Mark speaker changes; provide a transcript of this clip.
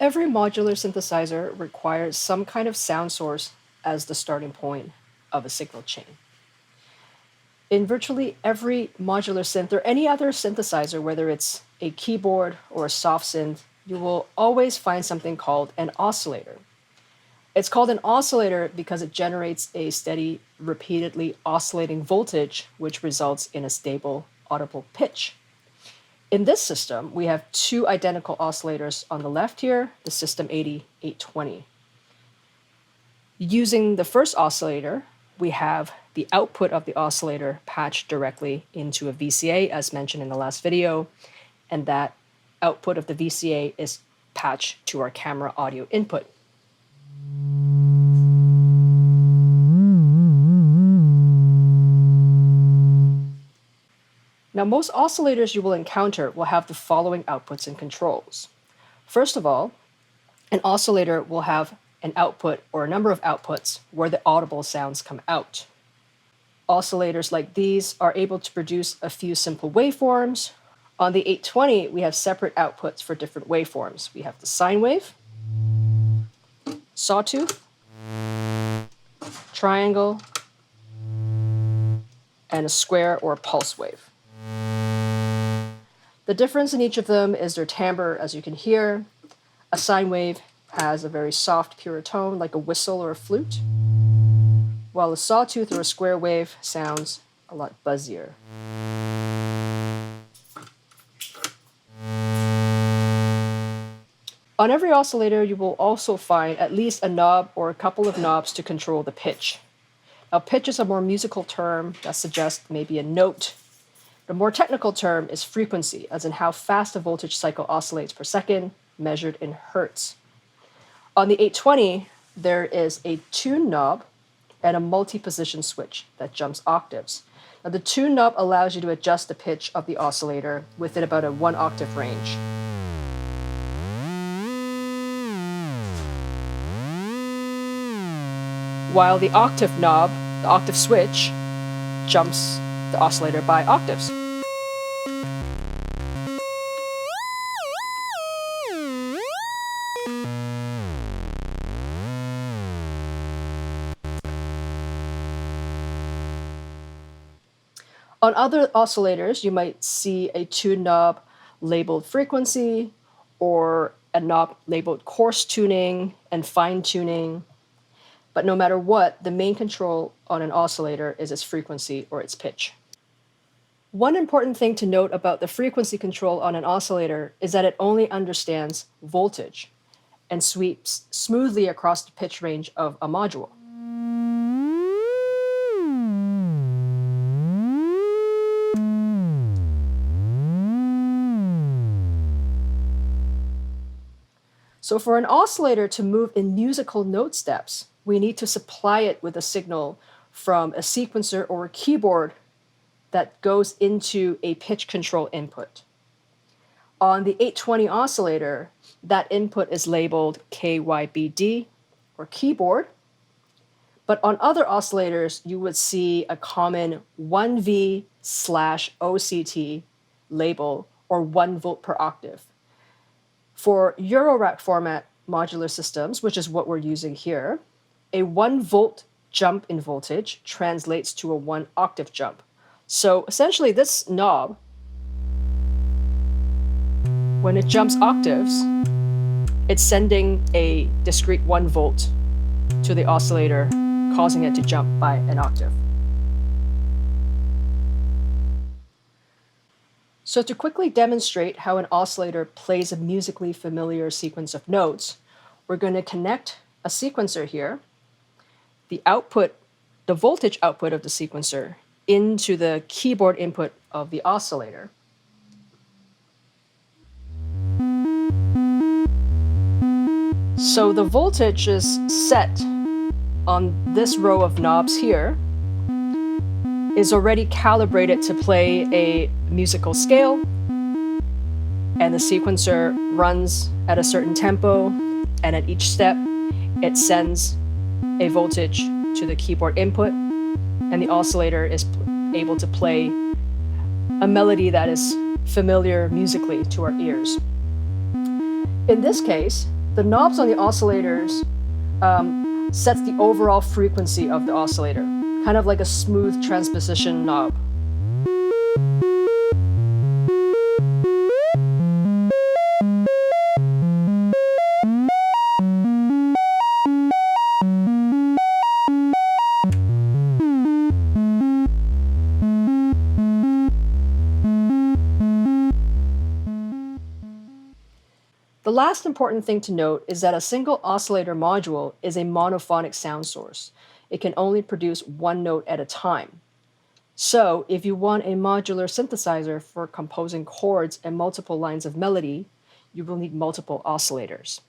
Speaker 1: every modular synthesizer requires some kind of sound source as the starting point of a signal chain. In virtually every modular synth or any other synthesizer, whether it's a keyboard or a soft synth, you will always find something called an oscillator. It's called an oscillator because it generates a steady, repeatedly oscillating voltage, which results in a stable, audible pitch. In this system, we have two identical oscillators on the left here, the System80 820. Using the first oscillator, we have the output of the oscillator patched directly into a VCA, as mentioned in the last video, and that output of the VCA is patched to our camera audio input. Now, most oscillators you will encounter will have the following outputs and controls. First of all, an oscillator will have an output or a number of outputs where the audible sounds come out. Oscillators like these are able to produce a few simple waveforms. On the 820, we have separate outputs for different waveforms. We have the sine wave, sawtooth, triangle, and a square or pulse wave. The difference in each of them is their timbre, as you can hear. A sine wave has a very soft, pure tone, like a whistle or a flute, while a sawtooth or a square wave sounds a lot buzzier. On every oscillator, you will also find at least a knob or a couple of knobs to control the pitch. Now, pitch is a more musical term that suggests maybe a note. The more technical term is frequency, as in how fast a voltage cycle oscillates per second, measured in hertz. On the 820, there is a tune knob and a multi-position switch that jumps octaves. Now, the tune knob allows you to adjust the pitch of the oscillator within about a 1 octave range. While the octave knob, the octave switch, jumps the oscillator by octaves. On other oscillators, you might see a tune knob labeled frequency or a knob labeled coarse tuning and fine tuning. But no matter what, the main control on an oscillator is its frequency or its pitch. One important thing to note about the frequency control on an oscillator is that it only understands voltage and sweeps smoothly across the pitch range of a module. So for an oscillator to move in musical note steps, we need to supply it with a signal from a sequencer or a keyboard that goes into a pitch control input. On the 820 oscillator, that input is labeled KYBD, or keyboard. But on other oscillators, you would see a common 1V/OCT label, or 1 volt per octave. For Eurorack format modular systems, which is what we're using here, a 1 volt jump in voltage translates to a 1 octave jump. So essentially this knob, when it jumps octaves, it's sending a discrete 1 volt to the oscillator, causing it to jump by an octave. So to quickly demonstrate how an oscillator plays a musically familiar sequence of notes, we're going to connect a sequencer here, the voltage output of the sequencer, into the keyboard input of the oscillator. So the voltage is set on this row of knobs here, is already calibrated to play a musical scale, and the sequencer runs at a certain tempo, and at each step it sends a voltage to the keyboard input, and the oscillator is able to play a melody that is familiar musically to our ears. In this case, The knobs on the oscillators sets the overall frequency of the oscillator, kind of like a smooth transposition knob. The last important thing to note is that a single oscillator module is a monophonic sound source. It can only produce one note at a time. So, if you want a modular synthesizer for composing chords and multiple lines of melody, you will need multiple oscillators.